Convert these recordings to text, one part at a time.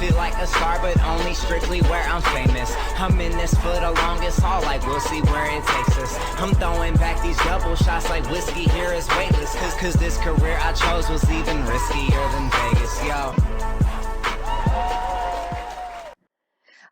feel like a star, but only strictly where I'm famous. I'm in this for the longest haul, like we'll see where it takes us. I'm throwing back these double shots like whiskey here is weightless. Cause this career I chose was even riskier than Vegas, yo.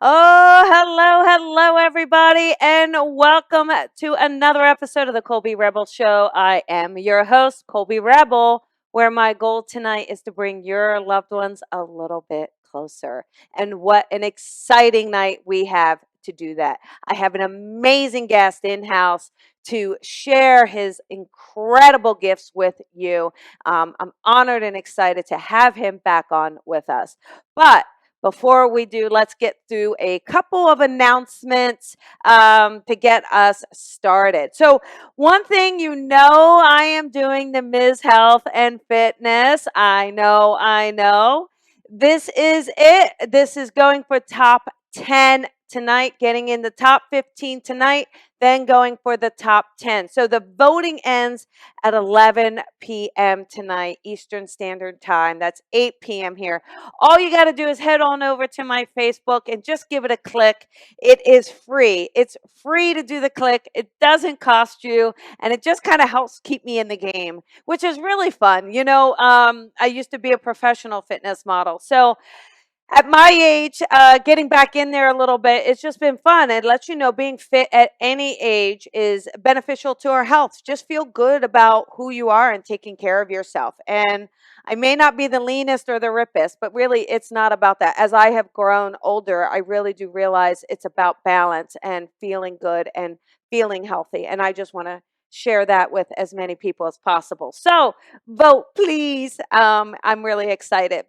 Oh, hello, everybody, and welcome to another episode of the Colby Rebel Show. I am your host, Colby Rebel, where my goal tonight is to bring your loved ones a little bit closer. And what an exciting night we have to do that. I have an amazing guest in-house to share his incredible gifts with you. I'm honored and excited to have him back on with us. But before we do, let's get through a couple of announcements to get us started. So one thing you know, I am doing the Ms. Health and Fitness. I know. This is it. This is going for top 10 tonight, getting in the top 15 tonight, then going for the top 10. So the voting ends at 11 p.m. tonight, Eastern Standard Time. That's 8 p.m. here. All you got to do is head on over to my Facebook and just give it a click. It is free. It's free to do the click. It doesn't cost you, and it just kind of helps keep me in the game, which is really fun. You know, I used to be a professional fitness model. So at my age, getting back in there a little bit, it's just been fun. It lets you know being fit at any age is beneficial to our health. Just feel good about who you are and taking care of yourself. And I may not be the leanest or the rippest, but really it's not about that. As I have grown older, I really do realize it's about balance and feeling good and feeling healthy. And I just want to share that with as many people as possible. So vote, please. I'm really excited.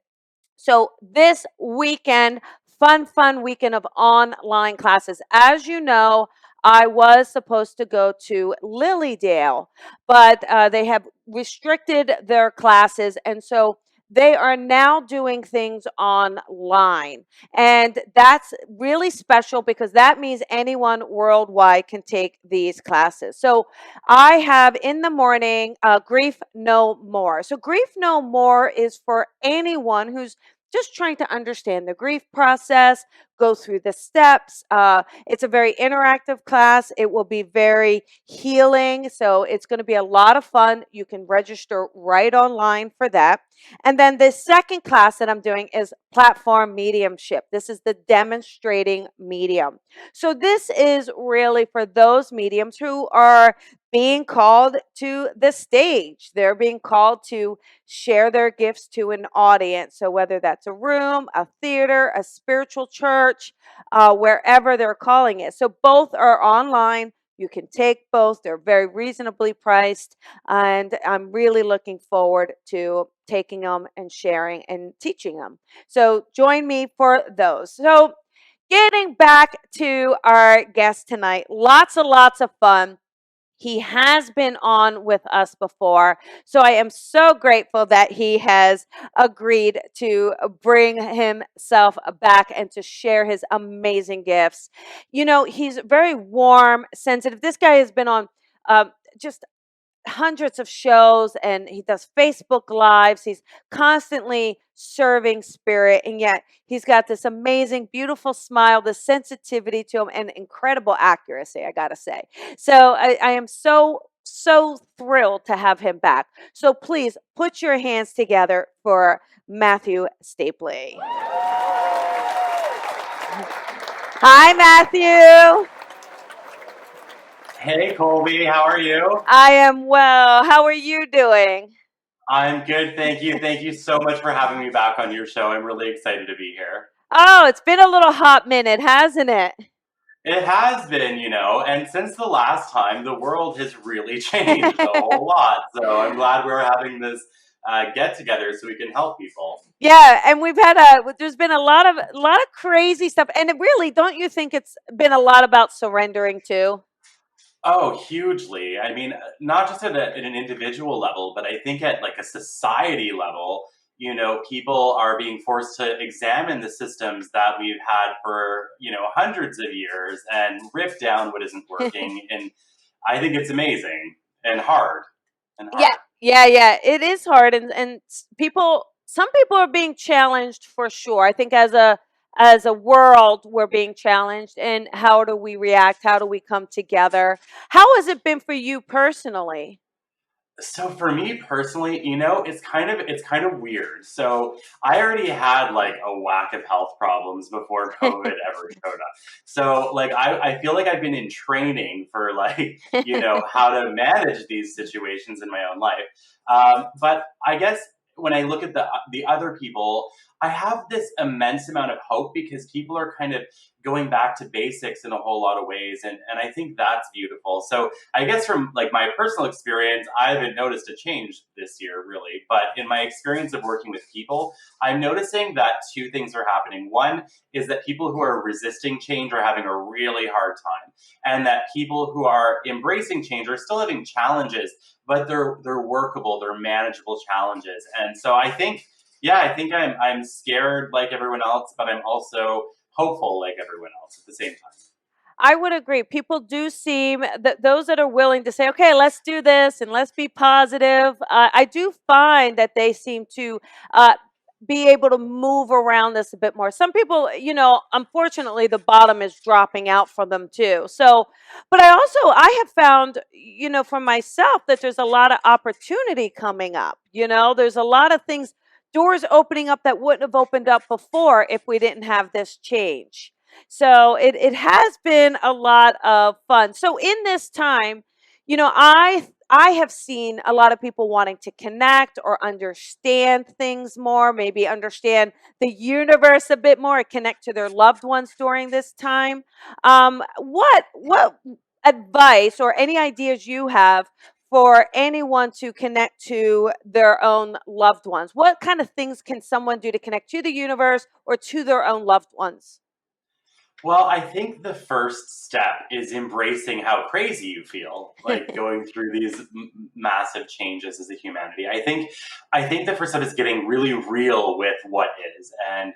So this weekend, fun weekend of online classes. As you know, I was supposed to go to Lilydale, but they have restricted their classes. And so they are now doing things online. And that's really special because that means anyone worldwide can take these classes. So I have in the morning, Grief No More. So Grief No More is for anyone who's just trying to understand the grief process, go through the steps. It's a very interactive class. It will be very healing. So it's going to be a lot of fun. You can register right online for that. And then the second class that I'm doing is Platform Mediumship. This is the demonstrating medium. So this is really for those mediums who are being called to the stage. They're being called to share their gifts to an audience. So whether that's a room, a theater, a spiritual church, wherever they're calling it. So both are online. You can take both. They're very reasonably priced. And I'm really looking forward to taking them and sharing and teaching them. So join me for those. So getting back to our guest tonight, lots of fun. He has been on with us before, so I am so grateful that he has agreed to bring himself back and to share his amazing gifts. You know, he's very warm, sensitive. This guy has been on just hundreds of shows and he does Facebook lives. He's constantly serving spirit, and yet he's got this amazing, beautiful smile, the sensitivity to him, and incredible accuracy, I gotta say. So I am so thrilled to have him back. So please put your hands together for Matthew Stapley. Hi, Matthew. Hey, Colby, how are you? I am well. How are you doing? I'm good, thank you. Thank you so much for having me back on your show. I'm really excited to be here. Oh, it's been a little hot minute, hasn't it? It has been, and since the last time, the world has really changed a whole lot. So I'm glad we're having this get together so we can help people. Yeah, and there's been a lot of crazy stuff, and really, don't you think it's been a lot about surrendering too? Oh, hugely. I mean, not just at an individual level, but I think at like a society level, people are being forced to examine the systems that we've had for, hundreds of years and rip down what isn't working. And I think it's amazing and hard. Yeah. It is hard, and people some people are being challenged for sure. I think as a world, we're being challenged. And how do we react? How do we come together? How has it been for you personally? So for me personally, it's kind of weird. So I already had like a whack of health problems before COVID ever showed up. So like I feel like I've been in training for like, how to manage these situations in my own life. But I guess when I look at the other people, I have this immense amount of hope because people are kind of going back to basics in a whole lot of ways, and I think that's beautiful. So I guess from like my personal experience, I haven't noticed a change this year really, but in my experience of working with people, I'm noticing that two things are happening. One is that people who are resisting change are having a really hard time, and that people who are embracing change are still having challenges, but they're workable, they're manageable challenges. And so I think, yeah, I think I'm scared like everyone else, but I'm also hopeful like everyone else at the same time. I would agree. People do seem that those that are willing to say, okay, let's do this and let's be positive. I do find that they seem to uh, be able to move around this a bit more. Some people, unfortunately, the bottom is dropping out for them too. So, but I have found, for myself that there's a lot of opportunity coming up. There's a lot of things, doors opening up that wouldn't have opened up before if we didn't have this change. So it has been a lot of fun. So in this time, I have seen a lot of people wanting to connect or understand things more, maybe understand the universe a bit more, connect to their loved ones during this time. What advice or any ideas you have for anyone to connect to their own loved ones? What kind of things can someone do to connect to the universe or to their own loved ones? Well, I think the first step is embracing how crazy you feel, like going through these massive changes as a humanity. I think the first step is getting really real with what is, and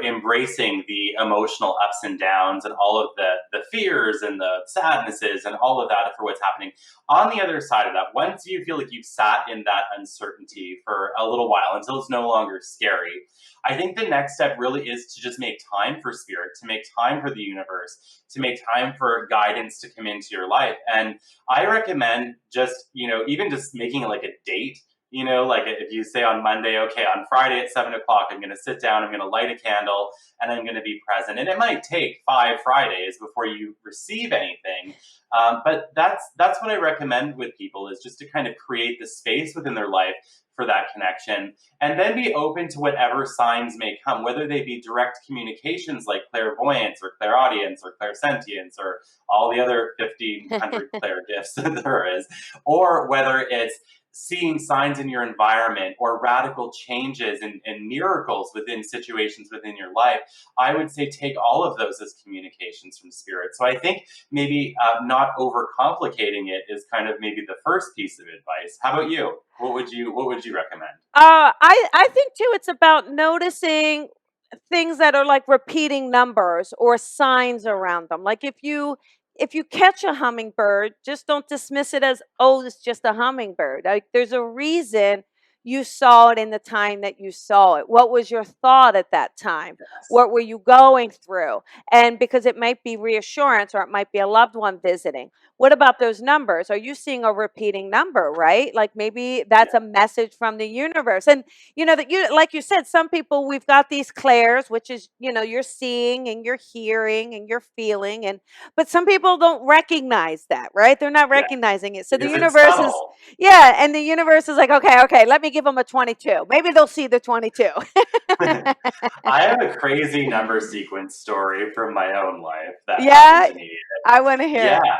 embracing the emotional ups and downs and all of the fears and the sadnesses and all of that for what's happening. On the other side of that, once you feel like you've sat in that uncertainty for a little while until it's no longer scary, I think the next step really is to just make time for spirit, to make time for the universe, to make time for guidance to come into your life. And I recommend just, even just making it like a date. Like if you say on Monday, okay, on Friday at 7 o'clock, I'm going to sit down, I'm going to light a candle, and I'm going to be present. And it might take 5 Fridays before you receive anything. But that's what I recommend with people, is just to kind of create the space within their life for that connection, and then be open to whatever signs may come, whether they be direct communications like clairvoyance or clairaudience or clairsentience or all the other 1,500 clair gifts that there is, or whether it's seeing signs in your environment or radical changes and miracles within situations within your life. I would say take all of those as communications from spirit. So I think maybe not overcomplicating it is kind of maybe the first piece of advice. How about you? What would you recommend? I think too it's about noticing things that are like repeating numbers or signs around them. Like if you catch a hummingbird, just don't dismiss it as, oh, it's just a hummingbird. Like there's a reason you saw it in the time that you saw it. What was your thought at that time? Yes. What were you going through? And because it might be reassurance or it might be a loved one visiting. What about those numbers? Are you seeing a repeating number, right? Like maybe Yeah. that's a message from the universe. And that like you said, some people, we've got these clairs, which is, you're seeing and you're hearing and you're feeling, and but some people don't recognize that, right? They're not Yeah. recognizing it. So the Because it's universe is, subtle. yeah, and the universe is like, okay, let me give them a 22. Maybe they'll see the 22. I have a crazy number sequence story from my own life that happened Yeah, to me. I want to hear Yeah. it.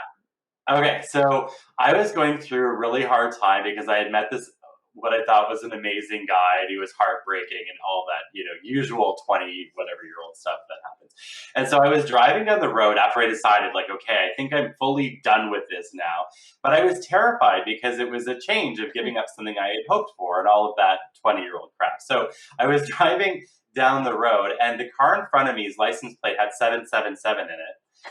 Okay, so I was going through a really hard time because I had met this, what I thought was an amazing guy, and he was heartbreaking and all that, usual 20 whatever year old stuff that happens. And so I was driving down the road after I decided, like, okay, I think I'm fully done with this now. But I was terrified because it was a change of giving up something I had hoped for and all of that 20-year-old crap. So I was driving down the road, and the car in front of me's license plate had 777 in it.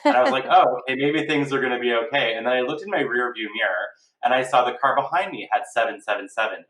And I was like, oh, okay, maybe things are going to be okay. And then I looked in my rear view mirror and I saw the car behind me had 777 in it.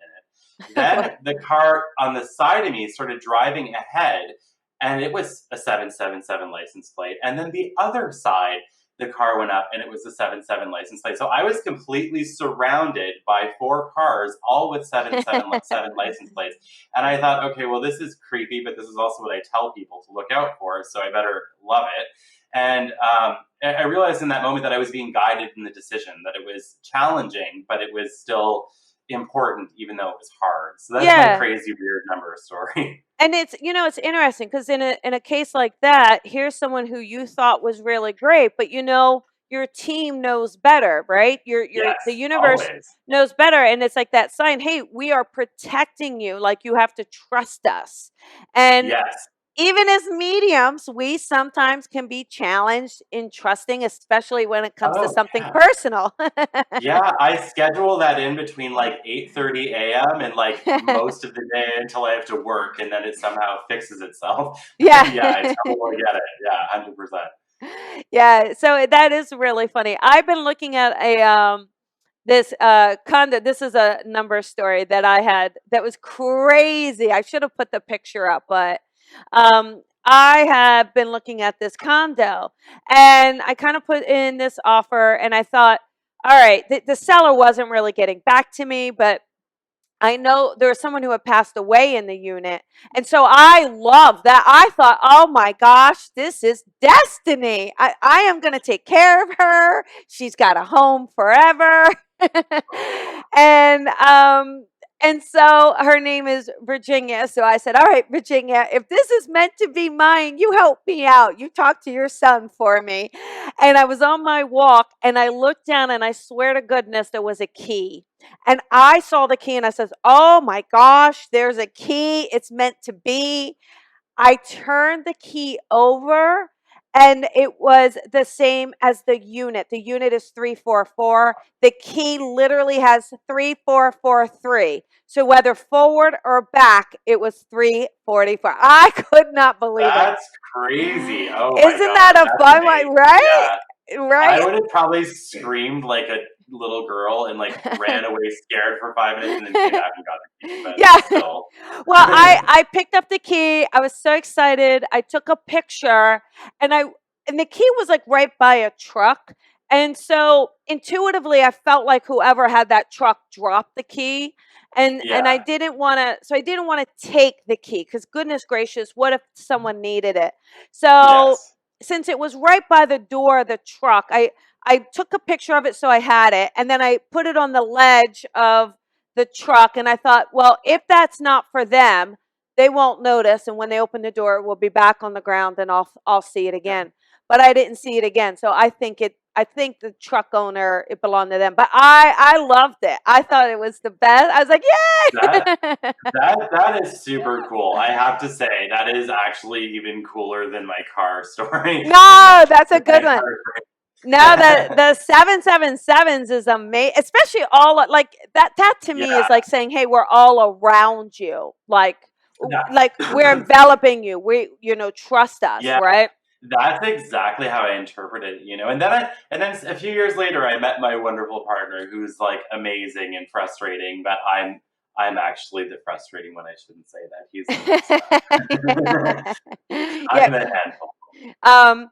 Then the car on the side of me started driving ahead, and it was a 777 license plate. And then the other side, the car went up, and it was a 77 license plate. So I was completely surrounded by 4 cars, all with 777 license plates. And I thought, okay, well, this is creepy, but this is also what I tell people to look out for, so I better love it. And I realized in that moment that I was being guided in the decision, that it was challenging, but it was still important, even though it was hard. So that's my crazy, weird number story. And it's, it's interesting because in a case like that, here's someone who you thought was really great, but your team knows better, right? Yes, the universe always. knows better, and it's like that sign, hey, we are protecting you, like you have to trust us. And Yes. even as mediums, we sometimes can be challenged in trusting, especially when it comes to something personal. Yeah, I schedule that in between like 8:30 a.m. and like most of the day until I have to work, and then it somehow fixes itself. Yeah. Yeah, I totally get it. Yeah, 100%. Yeah, so that is really funny. I've been looking at this condo. This is a number story that I had that was crazy. I should have put the picture up, but I have been looking at this condo, and I kind of put in this offer, and I thought, all right, the seller wasn't really getting back to me, but I know there was someone who had passed away in the unit. And so I love that. I thought, oh my gosh, this is destiny. I am going to take care of her. She's got a home forever. and and so her name is Virginia. So I said, all right, Virginia, if this is meant to be mine, you help me out. You talk to your son for me. And I was on my walk, and I looked down, and I swear to goodness, there was a key. And I saw the key, and I says, oh my gosh, there's a key. It's meant to be. I turned the key over, and it was the same as the unit. The unit is 344. The key literally has 3443. So whether forward or back, it was 344. I could not believe it. That's crazy. Oh my Isn't God, that a fun one, amazing. right? Yeah. Right? I would have probably screamed like a little girl and like ran away scared for 5 minutes and then came back and got the key. But Yeah. still. Well, I picked up the key. I was so excited. I took a picture, and the key was like right by a truck. And so intuitively, I felt like whoever had that truck dropped the key. And I didn't want to take the key, because goodness gracious, what if someone needed it? So since it was right by the door of the truck, I took a picture of it, so I had it, and then I put it on the ledge of the truck, and I thought, well, if that's not for them, they won't notice, and when they open the door, it will be back on the ground, and I'll see it again. But I didn't see it again, so I think the truck owner, it belonged to them. But I loved it. I thought it was the best. I was like, yay! That is super cool. I have to say, that is actually even cooler than my car story. No, that's a good one. No, the 777s is amazing, especially all like that. That to me is like saying, "Hey, we're all around you, like we're enveloping you. We, trust us, right?" That's exactly how I interpret it, And then a few years later, I met my wonderful partner, who's like amazing and frustrating, but I'm actually the frustrating one. I shouldn't say that. He's I'm a handful. All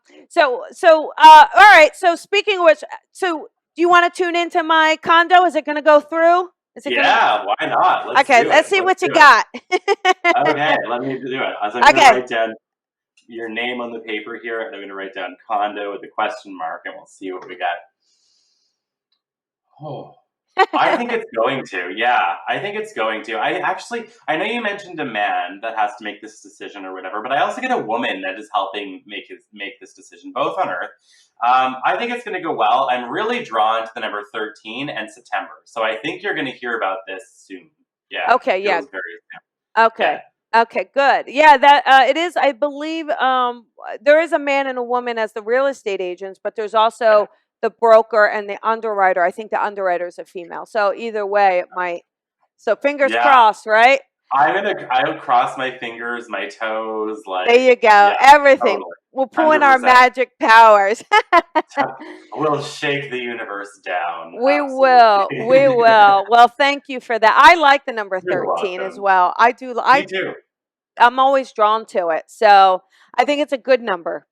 right. So speaking of which, so do you want to tune into my condo? Is it going to go through? Why not? Let's see what you got. Okay, let me do it. I'm going to write down your name on the paper here, and I'm going to write down condo with a question mark, and we'll see what we got. Oh, I think it's going to. Yeah, I think it's going to. I know you mentioned a man that has to make this decision or whatever, but I also get a woman that is helping make this decision, both on Earth. I think it's going to go well. I'm really drawn to the number 13 and September, so I think you're going to hear about this soon. Yeah. Okay. Yeah. Very soon. Okay. Yeah. Okay, good. Yeah, that it is. I believe there is a man and a woman as the real estate agents, but there's also the broker and the underwriter. I think the underwriter is a female. So either way, it might. So fingers crossed, right? I'll cross my fingers, my toes, There like, you go. yeah, Everything. totally. We'll pull in our 100%. magic powers. We'll shake the universe down. We will. We Absolutely. will. Well, thank you for that. I like the number You're 13 as welcome. well. I do. Me too. I'm always drawn to it. So I think it's a good number.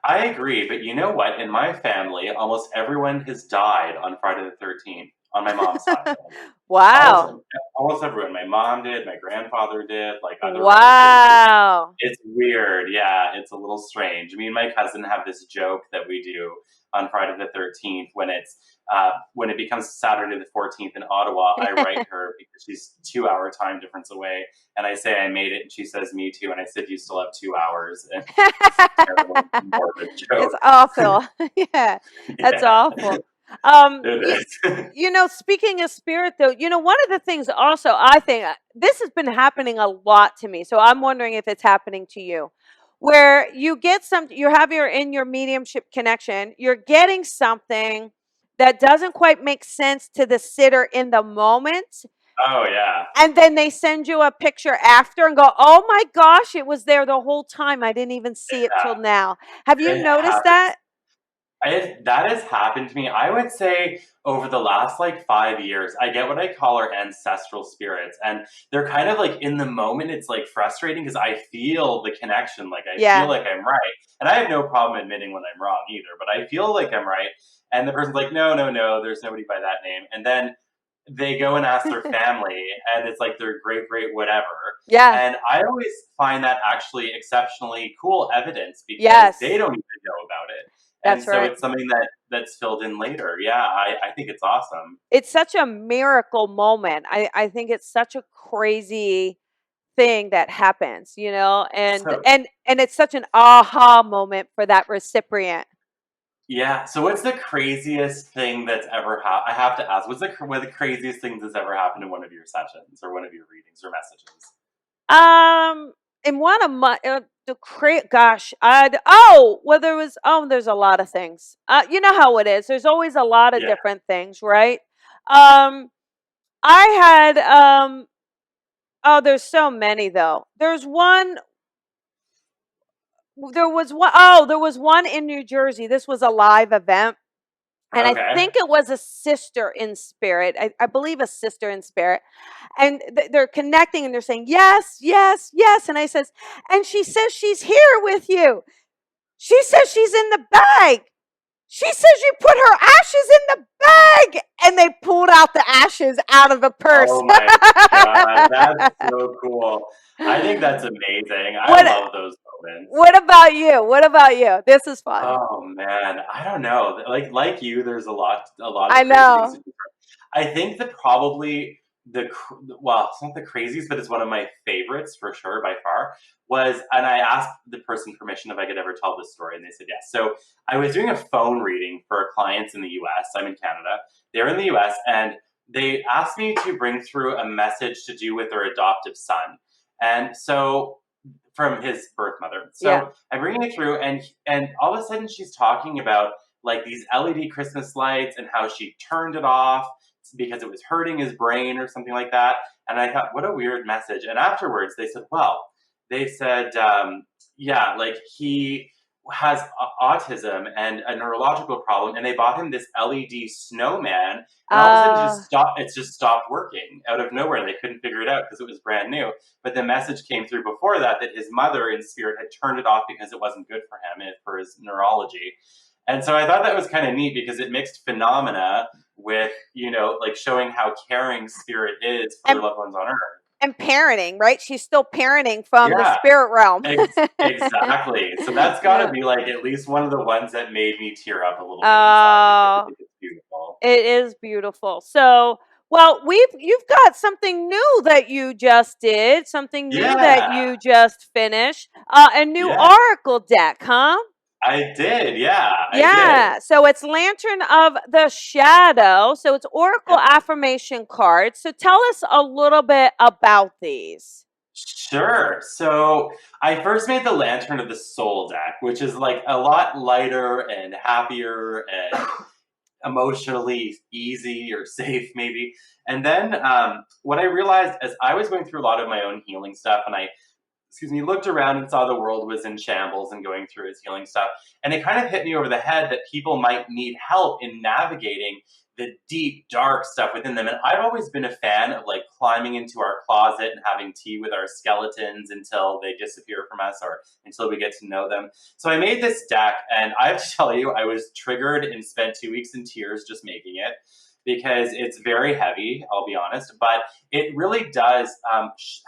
I agree, but you know what? In my family, almost everyone has died on Friday the 13th, on my mom's side. Almost, Wow. almost everyone. My mom did, my grandfather did, like other relatives. Wow. It's weird. Yeah, it's a little strange. Me and my cousin have this joke that we do on Friday the 13th when it becomes Saturday the 14th in Ottawa. I write her because she's 2 hour time difference away, and I say I made it, and she says me too, and I said you still have 2 hours. And it's a terrible morbid It's joke. awful. Yeah, that's Yeah, awful. Um, it is. speaking of spirit, though, one of the things also I think this has been happening a lot to me. So I'm wondering if it's happening to you, where you get you have in your mediumship connection, you're getting something that doesn't quite make sense to the sitter in the moment. Oh yeah, And then they send you a picture after and go, oh my gosh, it was there the whole time. I didn't even see it till now. Have you it noticed happens. that? That has happened to me. I would say over the last like 5 years, I get what I call our ancestral spirits, and they're kind of like in the moment. It's like frustrating because I feel the connection, like I feel Yeah. like I'm right, and I have no problem admitting when I'm wrong either. But I feel like I'm right, and the person's like, no, no, no, there's nobody by that name, and then they go and ask their family, and it's like their great great whatever. Yeah. And I always find that actually exceptionally cool evidence because they Yes. don't even know about it. And That's so right. it's something that's filled in later. Yeah, I think it's awesome. It's such a miracle moment. I think it's such a crazy thing that happens, and So and it's such an aha moment for that recipient. yeah, so what's the craziest thing that's ever happened? I have to ask, one of the craziest things that's ever happened in one of your sessions or one of your readings or messages? Um, in one of my gosh, there's a lot of things. You know how it is. There's always a lot of Yeah. different things, right? Um, I had there's so many though. There was one in New Jersey. This was a live event. And I Okay. think it was a sister in spirit. I believe a sister in spirit. And they're connecting and they're saying, yes, yes, yes. And I says, and she says she's here with you. She says she's in the bag. She says you put her ashes in the bag. And they pulled out the ashes out of the purse. Oh my God, that's so cool. I think that's amazing. I what love those moments. what about you? What about you? This is fun. Oh man, I don't know. Like you, there's a lot I of crazy things to know. do. I think that probably well, it's not the craziest, but it's one of my favorites for sure by far. And I asked the person permission if I could ever tell this story, and they said yes. So I was doing a phone reading for clients in the U.S. I'm in Canada. They're in the U.S. and they asked me to bring through a message to do with their adoptive son, and so from his birth mother. Yeah. So I'm bringing it through, and all of a sudden she's talking about like these LED Christmas lights and how she turned it off because it was hurting his brain or something like that. And I thought, what a weird message. And afterwards, they said, yeah, like he has autism and a neurological problem, and they bought him this LED snowman, and all of a sudden it just stopped working out of nowhere. They couldn't figure it out because it was brand new. But the message came through before that his mother in spirit had turned it off because it wasn't good for him and for his neurology. And so I thought that was kind of neat because it mixed phenomena with, like showing how caring spirit is for And their loved ones on earth. and parenting, right? She's still parenting from the Yeah, spirit realm. exactly. So that's got to Yeah. be like at least one of the ones that made me tear up a little bit inside because I Oh, think it's beautiful. it is beautiful. So, well, you've got something new that you just did, something new that Yeah, you just finished, a new yeah, oracle deck, huh? I did. Yeah, I did. Yeah. So it's Lantern of the Shadow. So it's Oracle Yeah. affirmation cards. So tell us a little bit about these. Sure. So I first made the Lantern of the Soul deck, which is like a lot lighter and happier and emotionally easy or safe, maybe. And then what I realized as I was going through a lot of my own healing stuff, and I looked around and saw the world was in shambles and going through its healing stuff. And it kind of hit me over the head that people might need help in navigating the deep, dark stuff within them. And I've always been a fan of like climbing into our closet and having tea with our skeletons until they disappear from us or until we get to know them. So I made this deck, and I have to tell you, I was triggered and spent 2 weeks in tears just making it because it's very heavy, I'll be honest, but it really does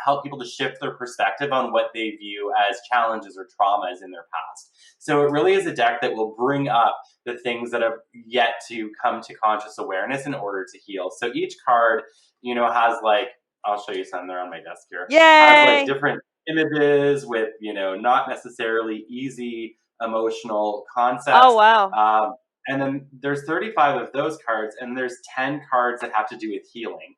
help people to shift their perspective on what they view as challenges or traumas in their past. So it really is a deck that will bring up the things that have yet to come to conscious awareness in order to heal. So each card, has like, I'll show you some, they're on my desk here, has like Yay! different images with, not necessarily easy emotional concepts. Oh, wow. And then there's 35 of those cards, and there's 10 cards that have to do with healing.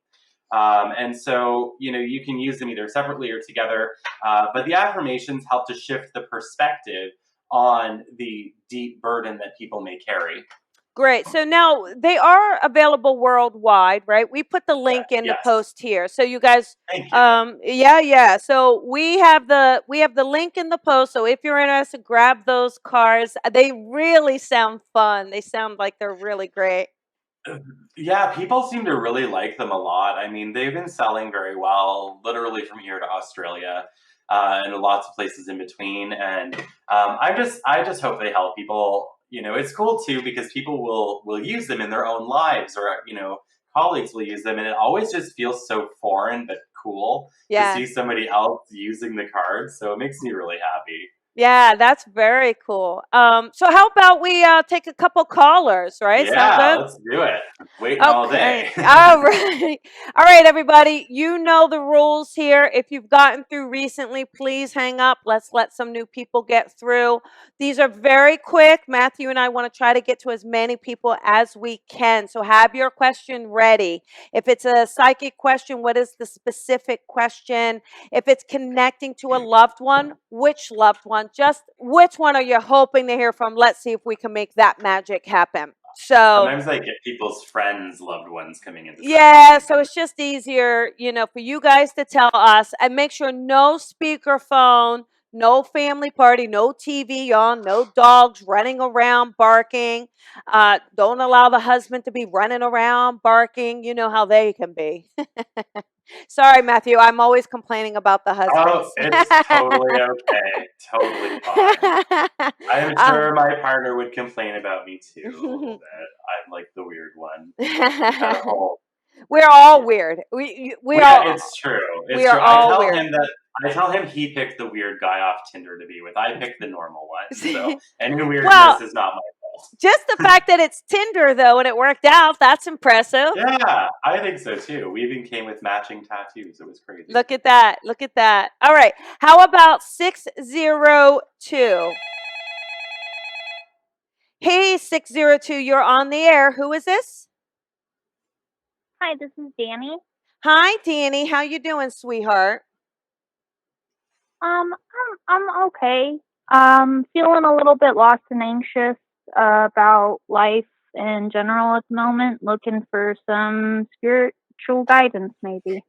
And so, you can use them either separately or together. But the affirmations help to shift the perspective on the deep burden that people may carry. Great. So now they are available worldwide, right? We put the link in the Yes. post here. So you guys, Thank you. yeah. So we have the link in the post. So if you're interested, grab those cards. They really sound fun. They sound like they're really great. Yeah, people seem to really like them a lot. I mean, they've been selling very well, literally from here to Australia, and lots of places in between. And I just hope they help people. It's cool too because people will use them in their own lives, or colleagues will use them, and it always just feels so foreign but cool to see somebody else using the cards. So it makes me really happy. Yeah, that's very cool. So how about we take a couple callers, right? Sound Yeah, good? let's do it. Waiting all day. All right. All right, everybody. You know the rules here. If you've gotten through recently, please hang up. Let's let some new people get through. These are very quick. Matthew and I want to try to get to as many people as we can. So have your question ready. If it's a psychic question, what is the specific question? If it's connecting to a loved one, which loved one? Just which one are you hoping to hear from? Let's see if we can make that magic happen. So sometimes I get people's friends' loved ones coming in. Yeah, so it's just easier, for you guys to tell us, and make sure no speakerphone, no family party, no TV on, no dogs running around barking. Don't allow the husband to be running around barking. You know how they can be. Sorry, Matthew. I'm always complaining about the husbands. Oh, it's totally okay. Totally fine. I'm sure my partner would complain about me too a little bit. I'm like the weird one. We're all weird. It's true. It's we are true. all weird. I tell him he picked the weird guy off Tinder to be with. I picked the normal one. So any weirdness is not my fault. Just the fact that it's Tinder, though, and it worked out, that's impressive. Yeah, I think so, too. We even came with matching tattoos. It was crazy. Look at that. Look at that. All right. How about 602? Hey, 602, you're on the air. Who is this? Hi, this is Danny. Hi, Danny. How you doing, sweetheart? I'm okay. Feeling a little bit lost and anxious about life in general at the moment. Looking for some spiritual guidance, maybe.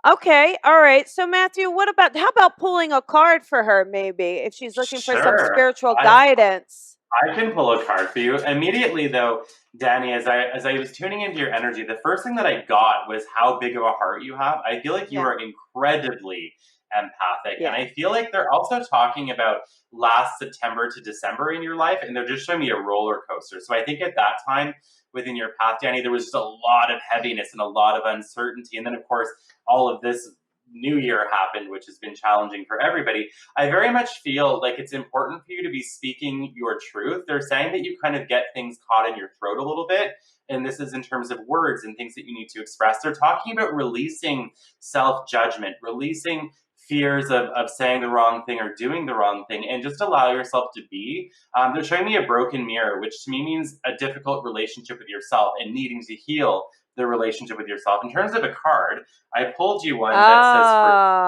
Okay, all right. So Matthew, how about pulling a card for her, maybe, if she's looking for some spiritual guidance? I can pull a card for you. Immediately, though, Danny, as I was tuning into your energy, the first thing that I got was how big of a heart you have. I feel like you are incredibly empathic. And I feel like they're also talking about last September to December in your life, and they're just showing me a roller coaster. So I think at that time within your path, Danny, there was just a lot of heaviness and a lot of uncertainty. And then, of course, all of this new year happened, which has been challenging for everybody. I very much feel like it's important for you to be speaking your truth. They're saying that you kind of get things caught in your throat a little bit. And this is in terms of words and things that you need to express. They're talking about releasing self-judgment, releasing fears of saying the wrong thing or doing the wrong thing, and just allow yourself to be. They're showing me a broken mirror, which to me means a difficult relationship with yourself and needing to heal the relationship with yourself. In terms of a card, I pulled you one that says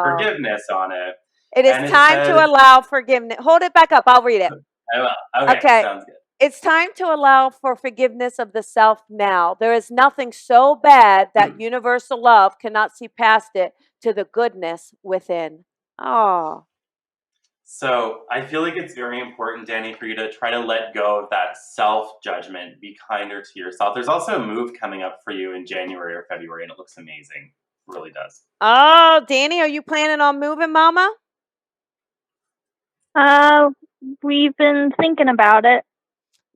forgiveness on it. It is time to allow forgiveness. Hold it back up. I'll read it. I will. Okay, sounds good. It's time to allow for forgiveness of the self now. There is nothing so bad that universal love cannot see past it to the goodness within. Oh. So I feel like it's very important, Danny, for you to try to let go of that self-judgment, be kinder to yourself. There's also a move coming up for you in January or February, and it looks amazing. It really does. Oh, Danny, are you planning on moving, Mama? We've been thinking about it.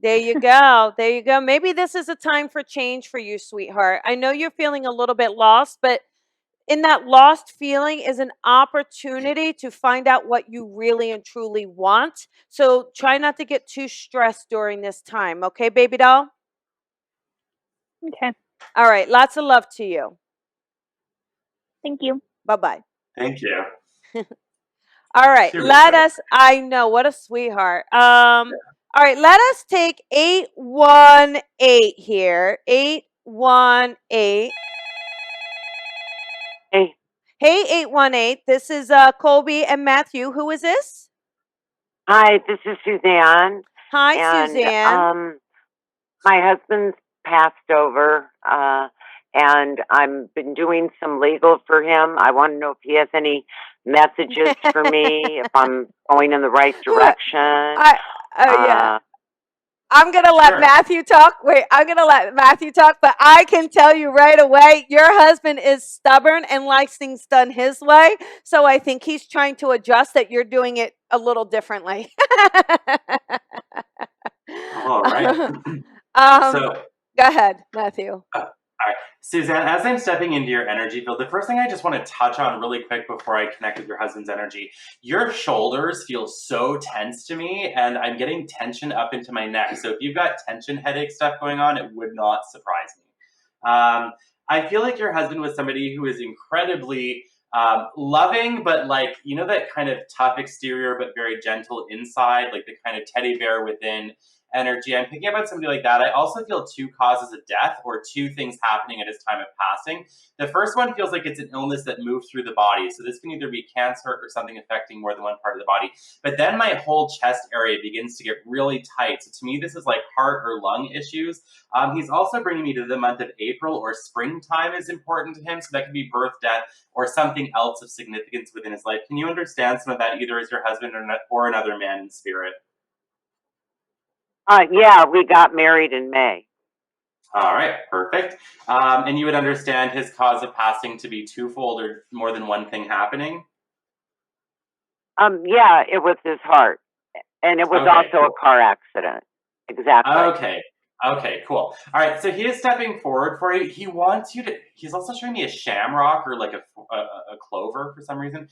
There you go. There you go. Maybe this is a time for change for you, sweetheart. I know you're feeling a little bit lost, but in that lost feeling is an opportunity to find out what you really and truly want. So try not to get too stressed during this time. Okay, baby doll? Okay. All right. Lots of love to you. Thank you. Bye-bye. Thank you. All right. Seriously. I know, what a sweetheart. All right, let us take 818 here. 818. Hey, Hey, 818. This is Colby and Matthew. Who is this? hi, this is Suzanne, Hi, and Suzanne. my husband's passed over, and I've been doing some legal for him. I want to know if he has any messages for me, if I'm going in the right direction. Yeah. I'm going to let Sure. Matthew talk. Wait, I'm going to let Matthew talk, but I can tell you right away, your husband is stubborn and likes things done his way. So I think he's trying to adjust that you're doing it a little differently. All right. So, Go ahead, Matthew. all right. Suzanne, as I'm stepping into your energy field, the first thing I just want to touch on really quick before I connect with your husband's energy, your shoulders feel so tense to me, and I'm getting tension up into my neck. So if you've got tension headache stuff going on, it would not surprise me. I feel like your husband was somebody who is incredibly loving, but like, you know, that kind of tough exterior, but very gentle inside, like the kind of teddy bear within energy. I'm picking up on somebody like that. I also feel two causes of death or two things happening at his time of passing. The first one feels like it's an illness that moves through the body. So this can either be cancer or something affecting more than one part of the body. But then my whole chest area begins to get really tight. So to me, this is like heart or lung issues. He's also bringing me to the month of April or springtime is important to him. So that could be birth, death, or something else of significance within his life. Can you understand some of that either as your husband or another man in spirit? Yeah, we got married in May. All right, perfect. And you would understand his cause of passing to be twofold or more than one thing happening? Yeah, it was his heart, and it was also a car accident. Exactly. Okay, cool. All right, so he is stepping forward for you. He wants you to, he's also showing me a shamrock or like a clover for some reason.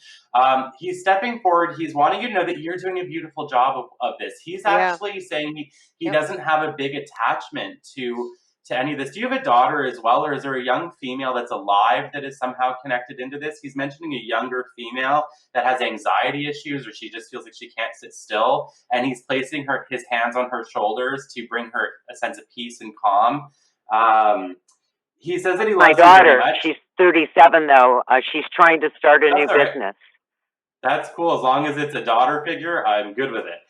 He's stepping forward. He's wanting you to know that you're doing a beautiful job of this. He's actually saying he doesn't have a big attachment to any of this. Do you have a daughter as well, or is there a young female that's alive that is somehow connected into this? He's mentioning a younger female that has anxiety issues, or she just feels like she can't sit still, and he's placing his hands on her shoulders to bring her a sense of peace and calm. He says that he loves my daughter. You very much. She's 37 though. She's trying to start a new business. That's cool. As long as it's a daughter figure, I'm good with it.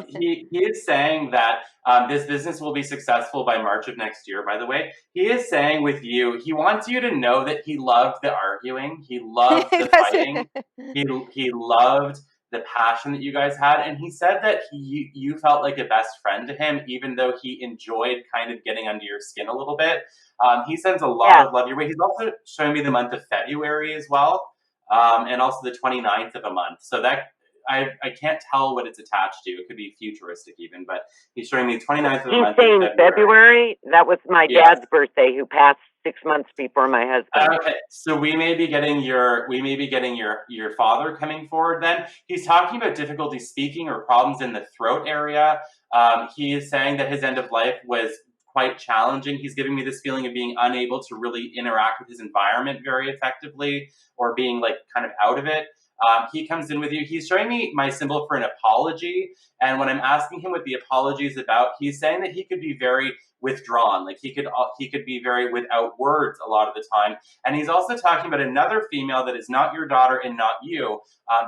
He is saying that this business will be successful by March of next year, by the way. He is saying with you, he wants you to know that he loved the arguing. He loved the fighting. He loved the passion that you guys had. And he said that you felt like a best friend to him, even though he enjoyed kind of getting under your skin a little bit. He sends a lot of love your way. He's also showing me the month of February as well. And also the 29th of a month. So that I can't tell what it's attached to. It could be futuristic even, but he's showing me 29th of a month. He's saying February? That was my dad's birthday, who passed 6 months before my husband. Okay, so we may be getting your father coming forward then. He's talking about difficulty speaking or problems in the throat area. He is saying that his end of life was quite challenging. He's giving me this feeling of being unable to really interact with his environment very effectively, or being like kind of out of it. He comes in with you. He's showing me my symbol for an apology. And when I'm asking him what the apology is about, he's saying that he could be very withdrawn. Like he could be very without words a lot of the time. And he's also talking about another female that is not your daughter and not you,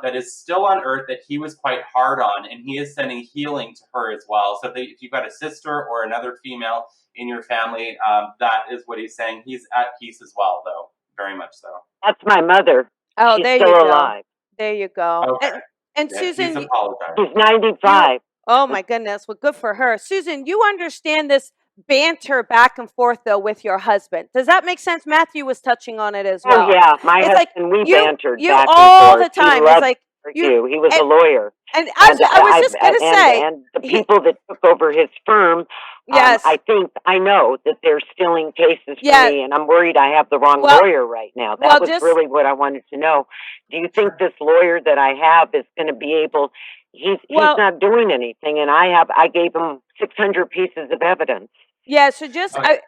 that is still on earth that he was quite hard on. And he is sending healing to her as well. So if you've got a sister or another female in your family, that is what he's saying. He's at peace as well, though. Very much so. That's my mother. Oh, She's there still you go. alive. There you go. Okay. And Yeah, Susan, he's apologized. She's 95. oh my goodness, well, good for her. Susan, you understand this banter back and forth though with your husband. Does that make sense? Matthew was touching on it as well. Oh yeah, my It's husband. like We bantered you back all and forth. the time. He It's loved like you. He was a and- lawyer. And I was just going to say, and the people that took over his firm, yes, I know that they're stealing cases from Yeah. me, and I'm worried I have the wrong Well- lawyer right now. That well, was just- really what I wanted to know. Do you think this lawyer that I have is going to be able? He's not doing anything, and I gave him 600 pieces of evidence. yeah, so just Okay.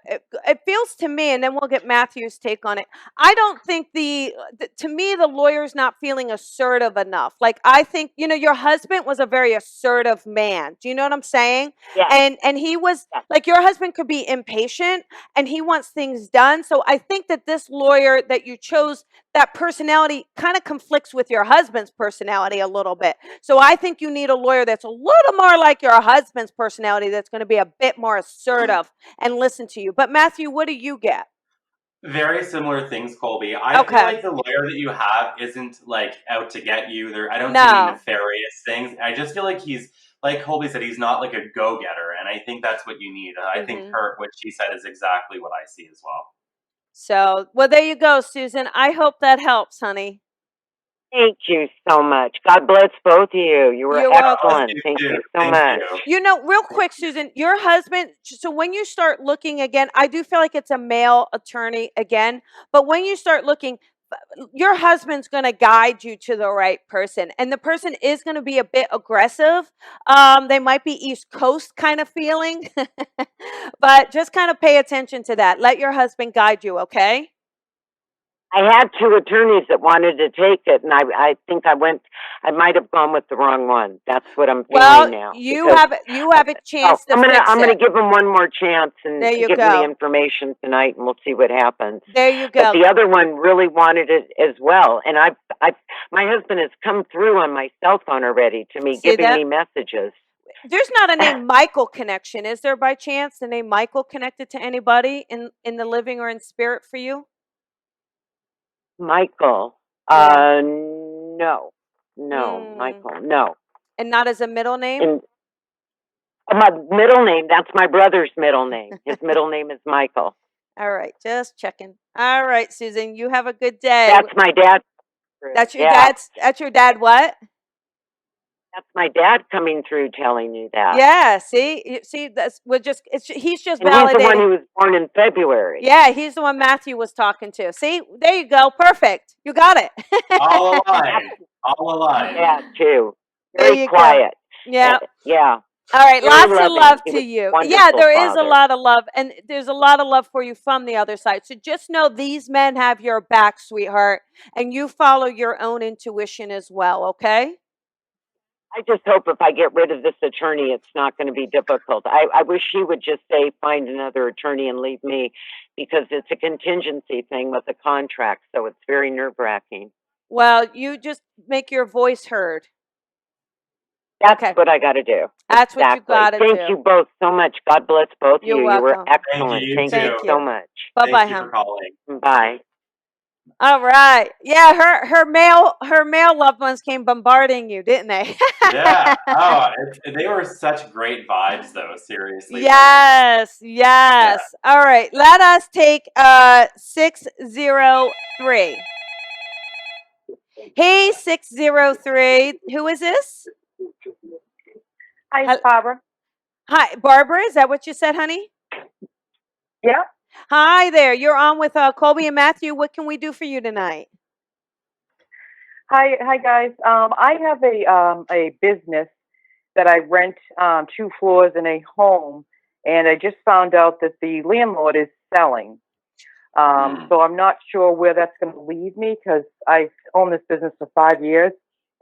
it feels to me, and then we'll get Matthew's take on it. I don't think to me the lawyer's not feeling assertive enough. Like I think your husband was a very assertive man. Do you know what I'm saying? Yes. And he was Yes. like your husband could be impatient and he wants things done. So I think that this lawyer that you chose, that personality kind of conflicts with your husband's personality a little bit. So I think you need a lawyer that's a little more like your husband's personality, that's going to be a bit more assertive and listen to you. But Matthew, what do you get? Very similar things, Colby. I feel like the lawyer that you have isn't like out to get you. I don't see any nefarious things. I just feel like he's, like Colby said, he's not like a go-getter, and I think that's what you need. I think what she said is exactly what I see as well. So, well, there you go, Susan. I hope that helps, honey. Thank you so much. God bless both of you. You were excellent. Thank you so much. Real quick, Susan, your husband, so when you start looking again, I do feel like it's a male attorney again, but when you start looking, your husband's going to guide you to the right person, and the person is going to be a bit aggressive. They might be East Coast kind of feeling, but just kind of pay attention to that. Let your husband guide you, okay? I had two attorneys that wanted to take it, and I think I might have gone with the wrong one. That's what I'm feeling now. You have a chance to fix it. I'm gonna give them one more chance and give them the information tonight, and we'll see what happens. There you go. But the other one really wanted it as well, and my husband has come through on my cell phone already to me, giving me messages. There's not a name Michael connection, is there, by chance? The name Michael connected to anybody in the living or in spirit for you? Michael, no, Michael, no. And not as a middle name? And my middle name, that's my brother's middle name. His middle name is Michael. All right, just checking. All right, Susan, you have a good day. That's my dad. That's your that's your dad what? That's my dad coming through telling you that. Yeah, see, he's just validating. He's the one who was born in February. Yeah, he's the one Matthew was talking to. See, there you go, perfect. You got it. All alive. Yeah, too. Very quiet. Go. Yeah. Yeah. All right, Very lots loving. of love to you. Yeah, there is a father. lot of love, and there's a lot of love for you from the other side. So just know these men have your back, sweetheart, and you follow your own intuition as well, okay? I just hope if I get rid of this attorney, it's not going to be difficult. I wish she would just say, find another attorney and leave me, because it's a contingency thing with a contract, so it's very nerve-wracking. Well, you just make your voice heard. That's what I got to do. That's what you got to do. Thank you both so much. God bless both of you. Welcome. You were excellent. Thank you so much. Bye-bye, Thank you hon. for calling. Bye. All right. Yeah, her male loved ones came bombarding you, didn't they? Yeah. Oh, they were such great vibes, though. Seriously. Yes. Yeah. All right. Let us take 603. Hey, 603. Who is this? Hi, it's Barbara. Hi, Barbara. Is that what you said, honey? Yeah. Hi there. You're on with Colby and Matthew. What can we do for you tonight? Hi, guys. I have a business that I rent 2 floors in a home, and I just found out that the landlord is selling. So I'm not sure where that's going to lead me because I've owned this business for 5 years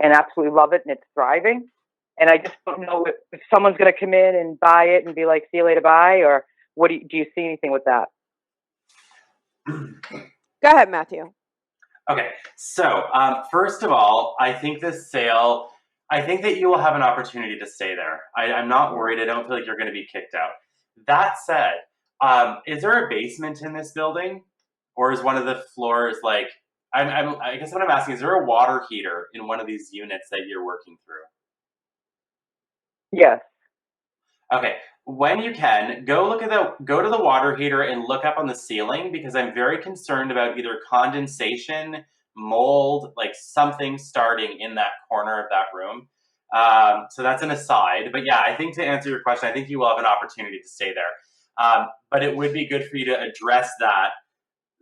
and absolutely love it and it's thriving. And I just don't know if someone's going to come in and buy it and be like, see you later, bye, or what do you see anything with that? Go ahead, Matthew. Okay, so first of all, I think this sale, I think that you will have an opportunity to stay there. I'm not worried. I don't feel like you're going to be kicked out. That said, is there a basement in this building? Or is one of the floors like, I guess what I'm asking, is there a water heater in one of these units that you're working through? Yes. Okay, when you can, go to the water heater and look up on the ceiling because I'm very concerned about either condensation, mold, like something starting in that corner of that room. So that's an aside. But yeah, I think to answer your question, I think you will have an opportunity to stay there. But it would be good for you to address that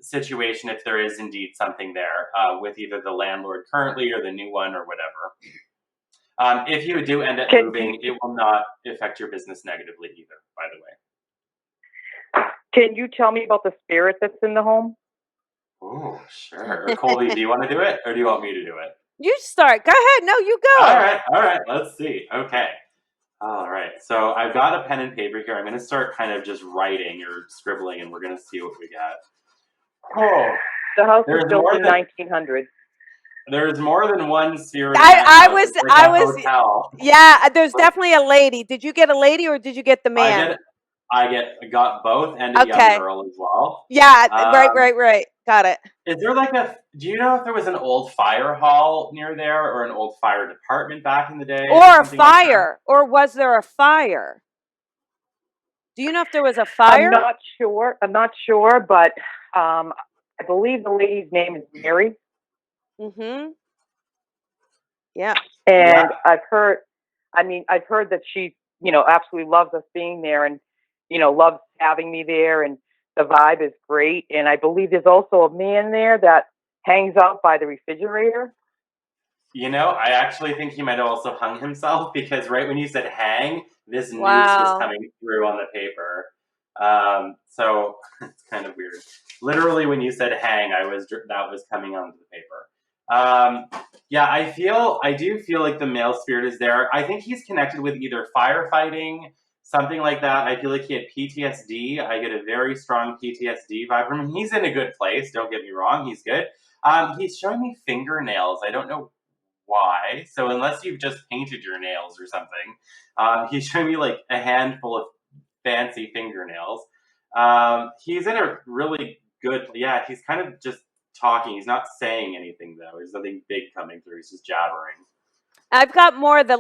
situation if there is indeed something there with either the landlord currently or the new one or whatever. If you do end up moving, it will not affect your business negatively either, by the way. Can you tell me about the spirit that's in the home? Oh, sure. Colby, do you want to do it or do you want me to do it? You start. Go ahead. No, you go. All right. Let's see. Okay. All right. So I've got a pen and paper here. I'm going to start kind of just writing or scribbling and we're going to see what we get. Oh, the house was built in 1900. There's more than one spirit. I was. Hotel. Yeah, there's definitely a lady. Did you get a lady or did you get the man? I got both and a young girl as well. Yeah, right. Got it. Is there do you know if there was an old fire hall near there or an old fire department back in the day? Or a fire? Or was there a fire? Do you know if there was a fire? I'm not sure, but I believe the lady's name is Mary. Mm-hmm. Yeah. And I've heard that she, absolutely loves us being there and, loves having me there and the vibe is great. And I believe there's also a man there that hangs out by the refrigerator. I actually think he might have also hung himself because right when you said hang, this noose was coming through on the paper. So it's kind of weird. Literally when you said hang, that was coming onto the paper. I do feel like the male spirit is there. I think he's connected with either firefighting, something like that. I feel like he had PTSD. I get a very strong PTSD vibe from him. He's in a good place. Don't get me wrong. He's good. He's showing me fingernails. I don't know why. So unless you've just painted your nails or something, he's showing me like a handful of fancy fingernails. He's in a really good, he's kind of just talking. He's not saying anything though. There's nothing big coming through. He's just jabbering. I've got more of the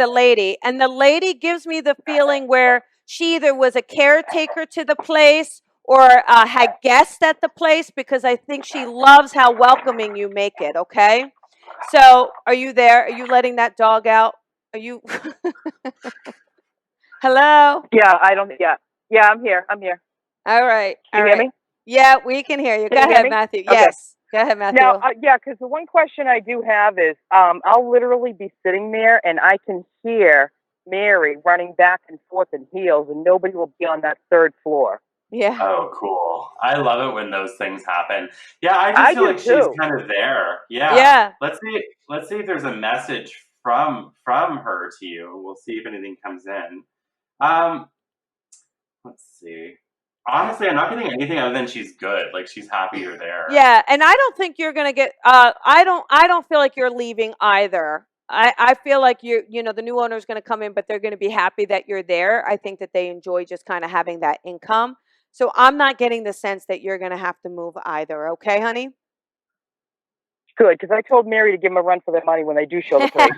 lady. And the lady gives me the feeling where she either was a caretaker to the place or had guests at the place because I think she loves how welcoming you make it. Okay. So are you there? Are you letting that dog out? Are you? Hello? Yeah, I'm here. All right. Can you hear me? Yeah, we can hear you. Go ahead, Matthew. Okay. Yes. Go ahead, Matthew. Now, because the one question I do have is, I'll literally be sitting there and I can hear Mary running back and forth in heels and nobody will be on that third floor. Yeah. Oh, cool. I love it when those things happen. Yeah, I just feel like she's kind of there. Yeah. Yeah. Let's see if there's a message from her to you. We'll see if anything comes in. Let's see. Honestly, I'm not getting anything other than she's good. Like she's happy you're there. Yeah, and I don't think you're gonna get. I don't feel like you're leaving either. I feel like the new owner is gonna come in, but they're gonna be happy that you're there. I think that they enjoy just kind of having that income. So I'm not getting the sense that you're gonna have to move either. Okay, honey. Good, because I told Mary to give them a run for their money when they do show the place.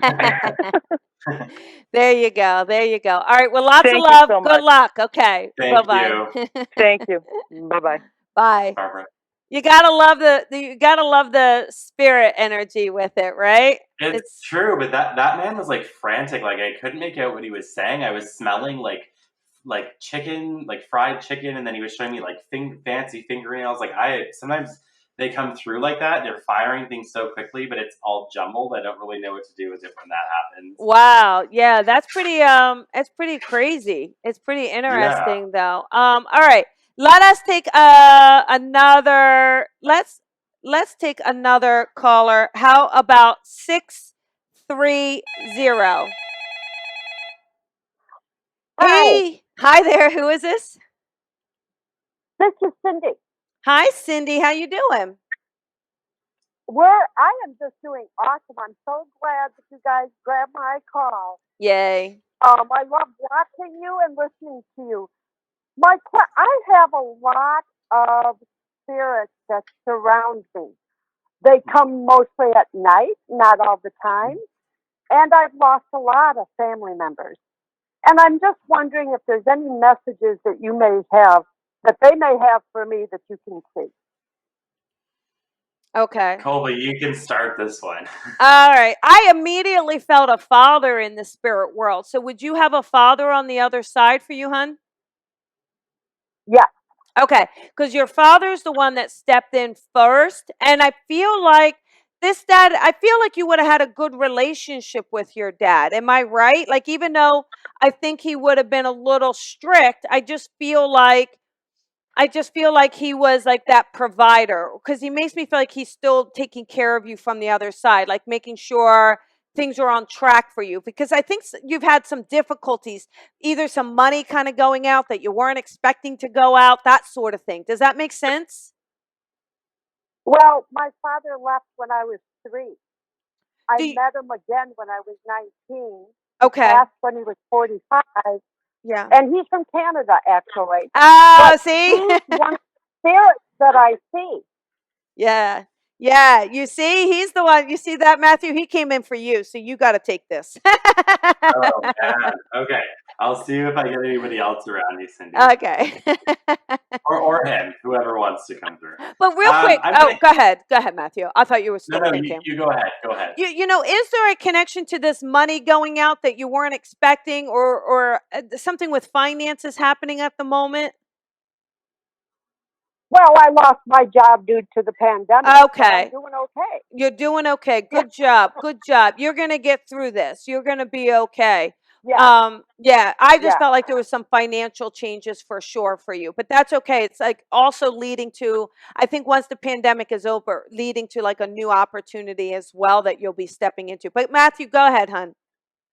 There you go. All right. Well, lots of love. So good luck. Okay. Bye-bye. Thank you. Bye-bye. Bye. Barbara. You gotta love the spirit energy with it, right? It's true, but that man was like frantic. Like I couldn't make out what he was saying. I was smelling like chicken, like fried chicken, and then he was showing me like fancy fingernails. Like sometimes they come through like that. They're firing things so quickly, but it's all jumbled. I don't really know what to do with it when that happens. Wow. Yeah, that's pretty it's pretty crazy. It's pretty interesting though. All right. Let us take another. Let's take another caller. How about 630? Hi, Hey, hi there. Who is this? this is Cindy. Hi, Cindy. How you doing? I am just doing awesome. I'm so glad that you guys grabbed my call. Yay. I love watching you and listening to you. I have a lot of spirits that surround me. They come mostly at night, not all the time. And I've lost a lot of family members. And I'm just wondering if there's any messages that you may have, that they may have for me that you can see. Okay. Colby, you can start this one. All right. I immediately felt a father in the spirit world. So would you have a father on the other side for you, hun? Yeah. Okay. Because your father's the one that stepped in first. And I feel like I feel like you would have had a good relationship with your dad. Am I right? Like, even though I think he would have been a little strict, I just feel like he was like that provider, because he makes me feel like he's still taking care of you from the other side, like making sure things are on track for you. Because I think you've had some difficulties, either some money kind of going out that you weren't expecting to go out, that sort of thing. Does that make sense? Well, my father left when I was 3. I Do you- met him again when I was 19. okay. Passed when he was 45. Yeah. And he's from Canada, actually. Oh, see? He's one spirit that I see. Yeah. Yeah. You see, he's the one. You see that, Matthew? He came in for you. So you got to take this. Oh, man. Okay. I'll see if I get anybody else around me, Cindy. Okay. Or him, whoever wants to come through. But real quick, go ahead. Go ahead, Matthew. I thought you were still No, thinking. you go ahead. Go ahead. You know, is there a connection to this money going out that you weren't expecting, or something with finances happening at the moment? Well, I lost my job due to the pandemic. Okay. I'm doing okay. You're doing okay. Good job. Good job. You're going to get through this. You're going to be okay. Yeah. Yeah, I just Yeah. felt like there was some financial changes for sure for you, but that's okay. It's like also leading to, I think once the pandemic is over, leading to like a new opportunity as well that you'll be stepping into. But Matthew, go ahead, hun.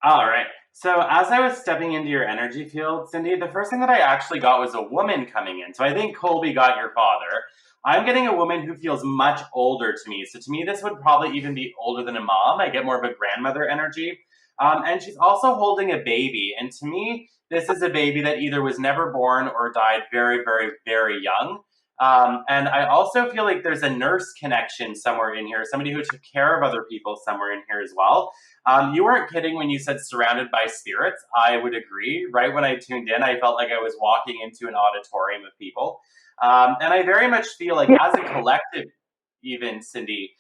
All right. So as I was stepping into your energy field, Cindy, the first thing that I actually got was a woman coming in. So I think Colby got your father. I'm getting a woman who feels much older to me. So to me, this would probably even be older than a mom. I get more of a grandmother energy. And she's also holding a baby. And to me, this is a baby that either was never born or died very, very, very young. And I also feel like there's a nurse connection somewhere in here, somebody who took care of other people somewhere in here as well. You weren't kidding when you said surrounded by spirits. I would agree. Right when I tuned in, I felt like I was walking into an auditorium of people. And I very much feel like as a collective, even Cindy,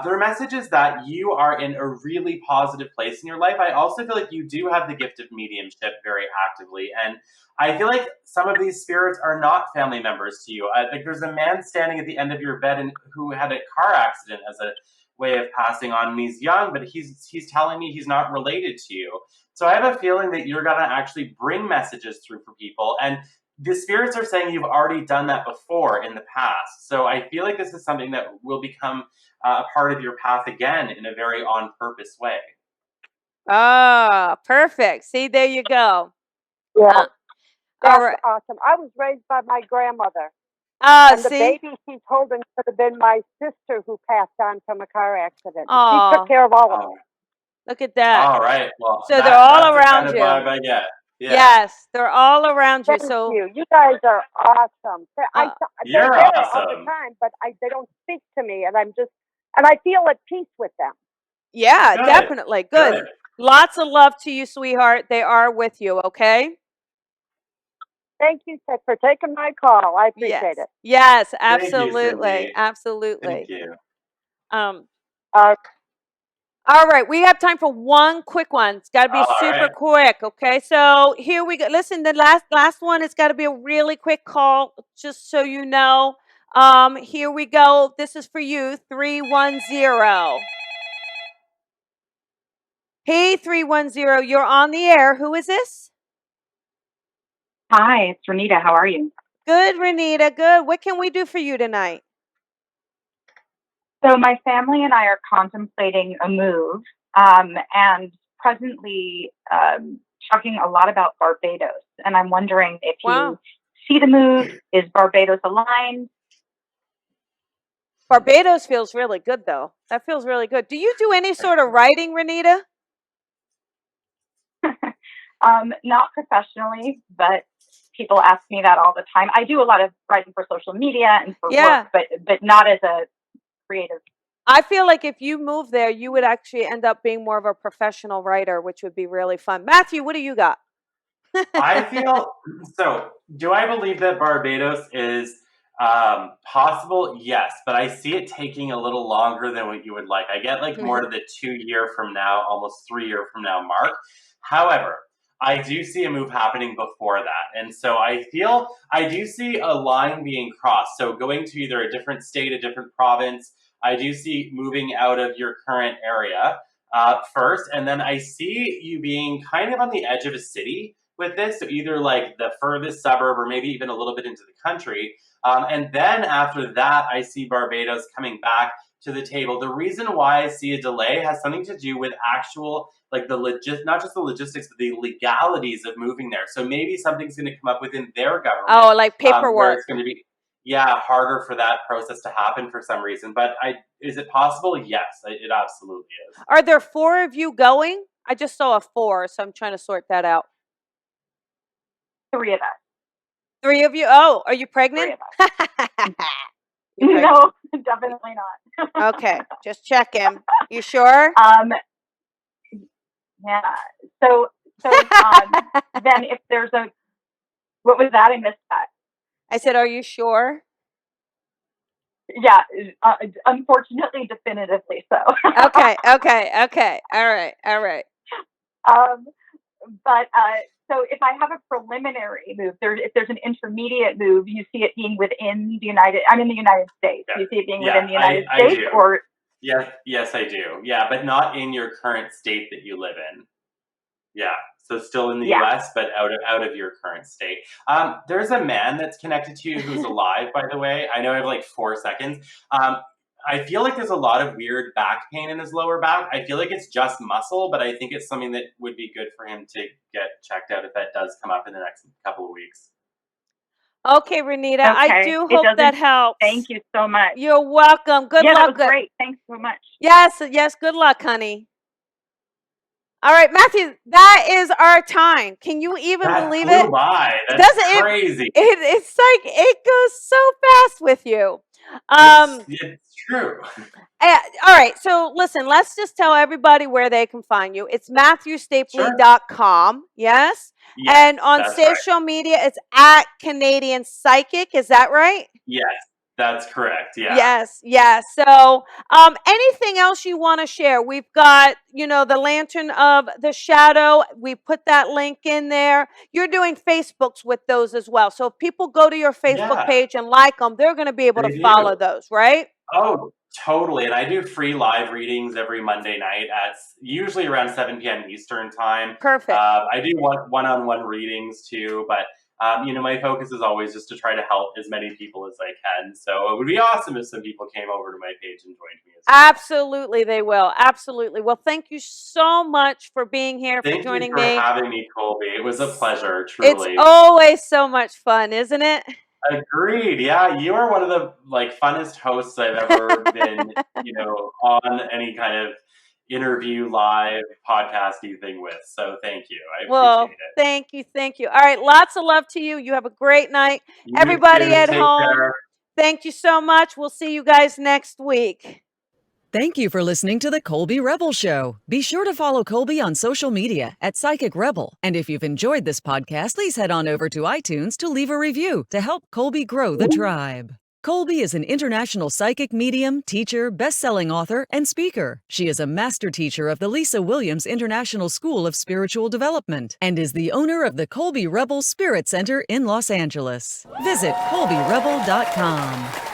there are messages that you are in a really positive place in your life. I also feel like you do have the gift of mediumship very actively. And I feel like some of these spirits are not family members to you. I think there's a man standing at the end of your bed and who had a car accident as a way of passing on, and he's young, but he's telling me he's not related to you. So I have a feeling that you're gonna actually bring messages through for people, and the spirits are saying you've already done that before in the past. So I feel like this is something that will become a part of your path again in a very on purpose way. Oh, perfect. See, there you go. Yeah. That's all right. awesome. I was raised by my grandmother. And the baby she's holding could have been my sister who passed on from a car accident. She took care of all of us. Look at that. All right. Well, so they're all around that's the you. kind of vibe I get. Yeah. Yes, they're all around you. Thank you. You guys are awesome. You're they're there awesome. all the time, but they don't speak to me, and I feel at peace with them. Yeah, Good. definitely. Good. Lots of love to you, sweetheart. They are with you, okay? Thank you for taking my call. I appreciate it. Yes, Thank you, absolutely. Cindy. Absolutely. Thank you. All right, we have time for one quick one. It's got to be super quick, okay? So here we go. Listen, the last one, it's got to be a really quick call, just so you know. Here we go. This is for you, 310. Hey, 310, you're on the air. Who is this? Hi, it's Renita. How are you? Good, Renita. Good. What can we do for you tonight? So my family and I are contemplating a move, and presently talking a lot about Barbados. And I'm wondering if you see the move. Is Barbados aligned? Barbados feels really good, though. That feels really good. Do you do any sort of writing, Renita? Not professionally, but people ask me that all the time. I do a lot of writing for social media and for work, but not as a creative. I feel like if you move there, you would actually end up being more of a professional writer, which would be really fun. Matthew, what do you got? I feel so. Do I believe that Barbados is possible? Yes, but I see it taking a little longer than what you would like. I get like more to the 2 year from now, almost 3 year from now mark. However, I do see a move happening before that. And so I feel I do see a line being crossed. So going to either a different state, a different province, I do see moving out of your current area first. And then I see you being kind of on the edge of a city with this. So either like the furthest suburb or maybe even a little bit into the country. And then after that, I see Barbados coming back to the table. The reason why I see a delay has something to do with actual, like not just the logistics, but the legalities of moving there. So maybe something's going to come up within their government. Oh, like paperwork. Where it's going to be, harder for that process to happen for some reason. But is it possible? Yes, it absolutely is. Are there 4 of you going? I just saw a 4, so I'm trying to sort that out. 3 of us. 3 of you? Oh, are you pregnant? 3 of us. No, definitely not. Okay, just checking. You sure? Yeah. So then if there's what was that? I missed that. I said, are you sure? Yeah, unfortunately, definitively so. Okay. All right. But so if I have a preliminary move, if there's an intermediate move, you see it being within the I'm in the United States. Yeah. You see it being within the United States? I do. Or Yes, I do. Yeah, but not in your current state that you live in. Yeah, so still in the U.S., but out of your current state. There's a man that's connected to you who's alive, by the way. I know I have like 4 seconds. I feel like there's a lot of weird back pain in his lower back. I feel like it's just muscle, but I think it's something that would be good for him to get checked out if that does come up in the next couple of weeks. Okay, Renita, I do hope that helps. Thank you so much. You're welcome. Good luck. That was great. Thanks so much. Yes. Good luck, honey. All right, Matthew, that is our time. Can you even believe it? By. That's crazy. It's like it goes so fast with you. It's true. All right, so listen, let's just tell everybody where they can find you. It's MatthewStapley.com, yes? And on social media, it's at Canadian Psychic. Is that right? Yes. That's correct. Yeah. Yes. So, anything else you want to share? We've got, the Lantern of the Shadow. We put that link in there. You're doing Facebooks with those as well. So if people go to your Facebook page and like them, they're going to be able to follow those, right? Oh, totally. And I do free live readings every Monday night at usually around 7 p.m. Eastern time. Perfect. I do one-on-one readings too, but my focus is always just to try to help as many people as I can. So it would be awesome if some people came over to my page and joined me as well. Absolutely, they will. Absolutely. Well, thank you so much for being here, for joining me. Thank you for having me, Colby. It was a pleasure, truly. It's always so much fun, isn't it? Agreed. Yeah, you are one of the funnest hosts I've ever been, on any kind of interview, live, podcasty thing with. So thank you. I appreciate it. Thank you. All right, lots of love to you. You have a great night. Everybody at home, thank you so much. We'll see you guys next week. Thank you for listening to the Colby Rebel Show. Be sure to follow Colby on social media at Psychic Rebel. And if you've enjoyed this podcast, please head on over to iTunes to leave a review to help Colby grow the tribe. Colby is an international psychic medium, teacher, best-selling author, and speaker. She is a master teacher of the Lisa Williams International School of Spiritual Development and is the owner of the Colby Rebel Spirit Center in Los Angeles. Visit colbyrebel.com.